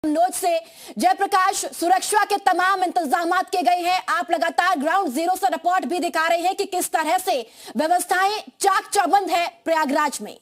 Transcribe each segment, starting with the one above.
Note से जयप्रकाश, सुरक्षा के तमाम इंतजाम किए गए हैं। आप लगातार ग्राउंड जीरो से रिपोर्ट भी दिखा रहे हैं कि किस तरह से व्यवस्थाएं चाक चौबंद है प्रयागराज में।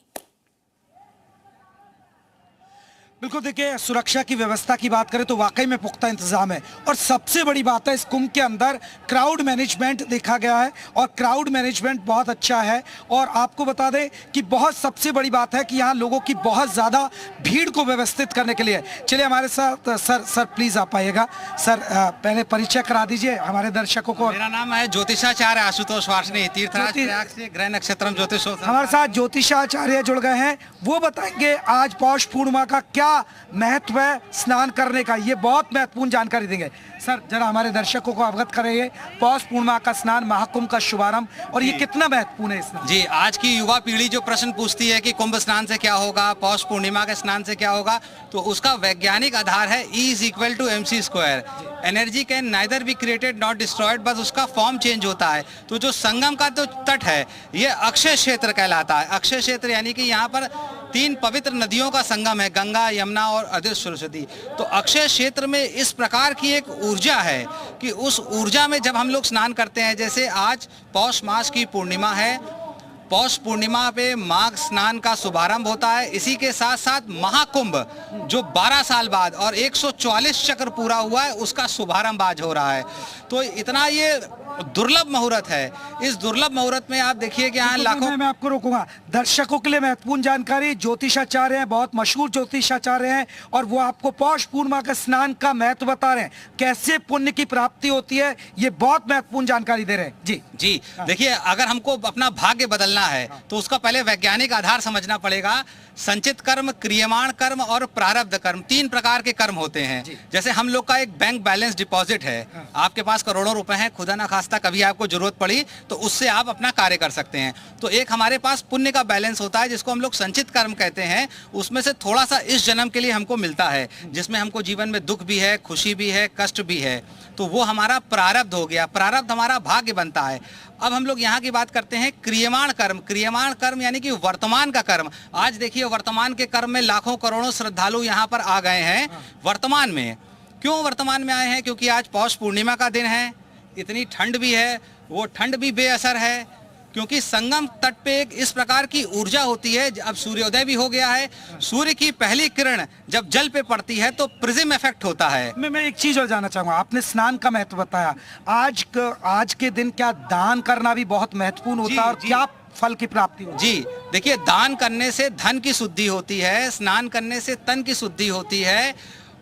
बिल्कुल, देखिए, सुरक्षा की व्यवस्था की बात करें तो वाकई में पुख्ता इंतजाम है और सबसे बड़ी बात है इस कुंभ के अंदर क्राउड मैनेजमेंट देखा गया है और क्राउड मैनेजमेंट बहुत अच्छा है। और आपको बता दें कि बहुत सबसे बड़ी बात है कि यहाँ लोगों की बहुत ज़्यादा भीड़ को व्यवस्थित करने के लिए। चलिए हमारे साथ सर प्लीज़ आप आइएगा। सर पहले परिचय करा दीजिए हमारे दर्शकों को। मेरा नाम है ज्योतिषाचार्य आशुतोष वार्ष्णेय, तीर्थराज प्रयाग से ग्रह नक्षत्रम ज्योतिष। हमारे साथ ज्योतिषाचार्य जुड़ गए हैं, वो बताएंगे आज पौष पूर्णिमा का क्या महत्व है स्नान करने का। ये बहुत महत्वपूर्ण जानकारी देंगे। सर जरा हमारे दर्शकों को अवगत करेंगे पौष पूर्णिमा का स्नान, महाकुंभ का शुभारंभ, और ये कितना महत्वपूर्ण है स्नान। जी, आज की युवा पीढ़ी जो प्रश्न पूछती है कि कुंभ स्नान से क्या होगा, पौष पूर्णिमा के स्नान से क्या होगा, तो उसका वैज्ञानिक आधार है E = mc²। Energy can neither be created not destroyed, बस उसका फॉर्म चेंज होता है। तो जो संगम का जो तट है ये अक्षय क्षेत्र कहलाता है। अक्षय क्षेत्र यानी कि यहाँ पर 3 पवित्र नदियों का संगम है, गंगा, यमुना और अदृश्य सरस्वती। तो अक्षय क्षेत्र में इस प्रकार की एक ऊर्जा है कि उस ऊर्जा में जब हम लोग स्नान करते हैं, जैसे आज पौष मास की पूर्णिमा है, पौष पूर्णिमा पे माघ स्नान का शुभारंभ होता है। इसी के साथ साथ महाकुंभ जो 12 साल बाद और 144 चक्र पूरा हुआ है उसका शुभारंभ आज हो रहा है। तो इतना ये दुर्लभ मुहूर्त है। इस दुर्लभ मुहूर्त में आप देखिए कि यहाँ लाखों। मैं आपको रोकूंगा, दर्शकों के लिए महत्वपूर्ण जानकारी। ज्योतिषाचार्य हैं, बहुत मशहूर ज्योतिषाचार्य हैं, और वो आपको पौष पूर्णिमा के स्नान का महत्व बता रहे हैं, कैसे पुण्य की प्राप्ति होती है। ये बहुत महत्वपूर्ण जानकारी दे रहे हैं। जी देखिए, अगर हमको अपना भाग्य बदलना है तो उसका पहले वैज्ञानिक आधार समझना पड़ेगा। संचित कर्म, क्रियमाण कर्म और प्रारब्ध कर्म, 3 प्रकार के कर्म होते हैं। जैसे हम लोग का एक बैंक बैलेंस डिपॉजिट है, आपके पास करोड़ों रुपए हैं, खुदा ना खास्ता कभी आपको जरूरत पड़ी तो उससे आप अपना कार्य कर सकते हैं। तो एक हमारे पास पुण्य का बैलेंस होता है जिसको हम लोग संचित कर्म कहते हैं। उसमें से थोड़ा सा इस जन्म के लिए हमको मिलता है, जिसमें हमको जीवन में दुख भी है, खुशी भी है, कष्ट भी है। तो वो हमारा प्रारब्ध हो गया, प्रारब्ध हमारा भाग्य बनता है। अब हम लोग यहाँ की बात करते हैं क्रियमाण कर्म। क्रियमाण कर्म यानी कि वर्तमान का कर्म। आज देखिए वर्तमान के कर्म में लाखों करोड़ों श्रद्धालु यहाँ पर आ गए हैं। वर्तमान में क्यों वर्तमान में आए हैं? क्योंकि आज पौष पूर्णिमा का दिन है, इतनी ठंड भी है, वो ठंड भी बेअसर है क्योंकि संगम तट पे एक इस प्रकार की ऊर्जा होती है। अब सूर्योदय भी हो गया है, सूर्य की पहली किरण जब जल पे पड़ती है तो प्रिज्म इफेक्ट होता है। मैं एक चीज और जानना चाहूंगा, आपने स्नान का महत्व बताया, आज के दिन क्या दान करना भी बहुत महत्वपूर्ण होता है और क्या फल की प्राप्ति होती है? जी देखिए, दान करने से धन की शुद्धि होती है, स्नान करने से तन की शुद्धि होती है,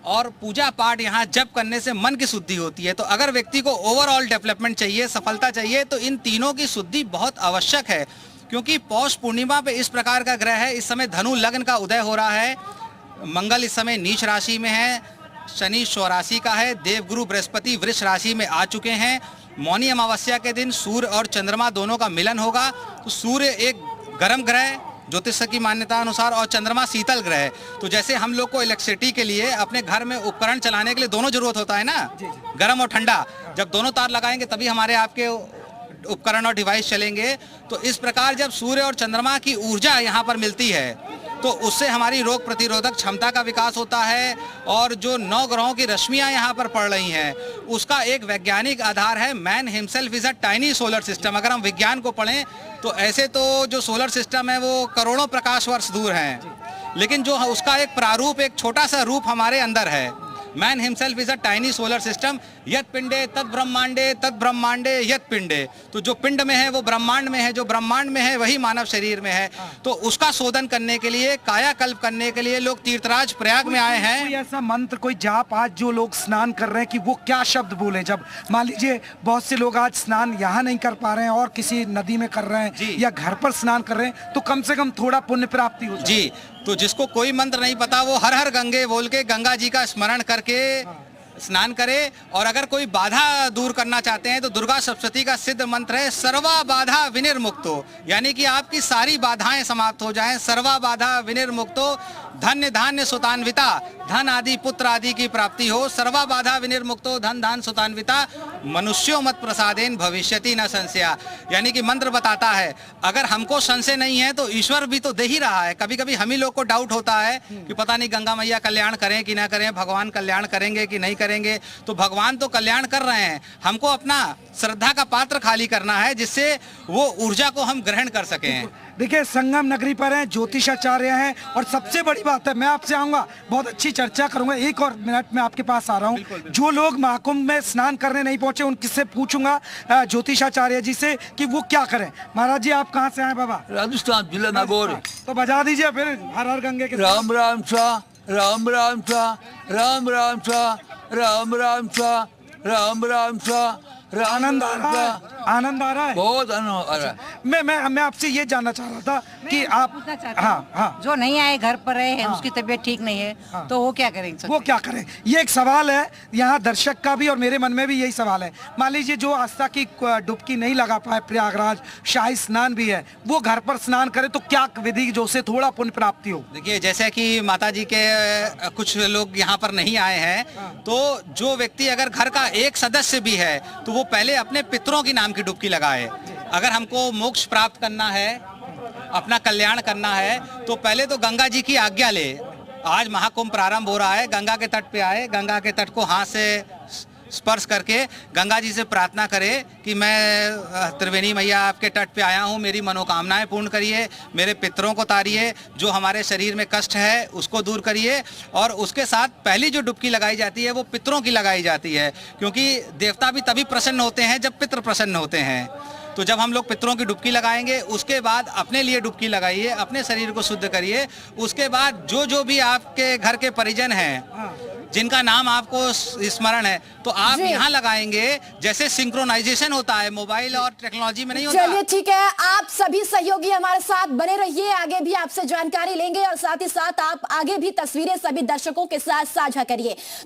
और पूजा पाठ यहाँ जप करने से मन की शुद्धि होती है। तो अगर व्यक्ति को ओवरऑल डेवलपमेंट चाहिए, सफलता चाहिए, तो इन तीनों की शुद्धि बहुत आवश्यक है। क्योंकि पौष पूर्णिमा पे इस प्रकार का ग्रह है, इस समय धनु लग्न का उदय हो रहा है, मंगल इस समय नीच राशि में है, शनि स्वराशि का है, देवगुरु बृहस्पति वृष राशि में आ चुके हैं। मौनी अमावस्या के दिन सूर्य और चंद्रमा दोनों का मिलन होगा। तो सूर्य एक गर्म ग्रह ज्योतिष की मान्यता अनुसार और चंद्रमा शीतल ग्रह है। तो जैसे हम लोग को इलेक्ट्रिसिटी के लिए अपने घर में उपकरण चलाने के लिए दोनों जरूरत होता है ना, गर्म और ठंडा, जब दोनों तार लगाएंगे तभी हमारे आपके उपकरण और डिवाइस चलेंगे। तो इस प्रकार जब सूर्य और चंद्रमा की ऊर्जा यहाँ पर मिलती है तो उससे हमारी रोग प्रतिरोधक क्षमता का विकास होता है, और जो 9 ग्रहों की रश्मियां यहाँ पर पड़ रही हैं उसका एक वैज्ञानिक आधार है। Man himself is a tiny solar system. अगर हम विज्ञान को पढ़ें तो ऐसे तो जो सोलर सिस्टम है वो करोड़ों प्रकाश वर्ष दूर हैं, लेकिन जो उसका एक प्रारूप, एक छोटा सा रूप हमारे अंदर है। Man himself is a tiny solar system. यत पिंडे तद ब्रह्मांडे, तद ब्रह्मांडे यत पिंडे। तो जो पिंड में है वो ब्रह्मांड में है, जो ब्रह्मांड में है वही मानव शरीर में है। तो उसका शोधन करने के लिए, कायाकल्प करने के लिए लोग तीर्थराज प्रयाग में आए हैं। कोई ऐसा मंत्र, कोई जाप आज जो लोग स्नान कर रहे हैं कि वो क्या शब्द बोले? जब मान लीजिए बहुत से लोग आज स्नान यहाँ नहीं कर पा रहे हैं और किसी नदी में कर रहे हैं या घर पर स्नान कर रहे हैं, तो कम से कम थोड़ा पुण्य प्राप्ति हो। जी, तो जिसको कोई मंत्र नहीं पता वो हर हर गंगे बोल के गंगा जी का स्मरण करके स्नान करे। और अगर कोई बाधा दूर करना चाहते हैं तो दुर्गा सप्तशती का सिद्ध मंत्र है, सर्वा बाधा विनिर्मुक्तो, यानी कि आपकी सारी बाधाएं समाप्त हो जाएं। सर्वा बाधा विनिर्मुक्तो, धन्य धान्य सुतान्विता, धन आदि पुत्र आदि की प्राप्ति हो, सर्वा बाधा विनिर्मुक्तो धन धान सुतान्विता, मनुष्यो मत प्रसादेन भविष्यति न संशया। यानी कि मंत्र बताता है अगर हमको संशय नहीं है तो ईश्वर भी तो दे ही रहा है। कभी कभी हम ही लोग को डाउट होता है कि पता नहीं गंगा मैया कल्याण करें कि ना करें, भगवान कल्याण करेंगे कि नहीं करेंगे। तो भगवान तो कल्याण कर रहे हैं, हमको अपना श्रद्धा का पात्र खाली करना है जिससे वो ऊर्जा को हम ग्रहण कर सकें। देखिए संगम नगरी पर हैं, ज्योतिषाचार्य हैं, और सबसे बड़ी बात है मैं आपसे आऊंगा, बहुत अच्छी चर्चा करूंगा। एक और मिनट में आपके पास आ रहा हूं। जो लोग महाकुंभ में स्नान करने नहीं पहुंचे उनसे पूछूंगा ज्योतिषाचार्य जी से कि वो क्या करें। महाराज जी आप कहाँ से आए बाबा? राजस्थान जिला नागौर। तो बजा दीजिए फिर हर हर गंगे के राम राम सा, राम राम सा, राम राम सा, राम राम सा, राम राम सा। आनंद आ रहा है, आनंद आ रहा है, बहुत आनंद आ रहा है। मैं आपसे ये जानना चाह रहा था कि आप हाँ जो नहीं आए घर पर रहे हैं, उसकी तबीयत ठीक नहीं है, तो वो क्या करेंगे? वो क्या करें, ये एक सवाल है यहाँ दर्शक का भी और मेरे मन में भी यही सवाल है। मान लीजिए जो आस्था की डुबकी नहीं लगा पाए, प्रयागराज शाही स्नान भी है, वो घर पर स्नान करे तो क्या विधि जो से थोड़ा पुण्य प्राप्ति हो? देखिए जैसे कि माता जी के कुछ लोग यहाँ पर नहीं आए हैं, तो जो व्यक्ति अगर घर का एक सदस्य भी है तो वो पहले अपने पितरों की नाम की डुबकी लगाए। अगर हमको मोक्ष प्राप्त करना है, अपना कल्याण करना है, तो पहले तो गंगा जी की आज्ञा ले। आज महाकुंभ प्रारंभ हो रहा है, गंगा के तट पे आए, गंगा के तट को हाथ से स्पर्श करके गंगा जी से प्रार्थना करे कि मैं त्रिवेणी मैया आपके तट पे आया हूँ, मेरी मनोकामनाएं पूर्ण करिए, मेरे पितरों को तारिए, जो हमारे शरीर में कष्ट है उसको दूर करिए। और उसके साथ पहली जो डुबकी लगाई जाती है वो पितरों की लगाई जाती है, क्योंकि देवता भी तभी प्रसन्न होते हैं जब पितृ प्रसन्न होते हैं। तो जब हम लोग पितरों की डुबकी लगाएंगे, उसके बाद अपने लिए डुबकी लगाइए, अपने शरीर को शुद्ध करिए। उसके बाद जो भी आपके घर के परिजन हैं जिनका नाम आपको स्मरण है, तो आप यहाँ लगाएंगे। जैसे सिंक्रोनाइजेशन होता है मोबाइल और टेक्नोलॉजी में नहीं होता। चलिए ठीक है, आप सभी सहयोगी हमारे साथ बने रहिए, आगे भी आपसे जानकारी लेंगे और साथ ही साथ आप आगे भी तस्वीरें सभी दर्शकों के साथ साझा करिए।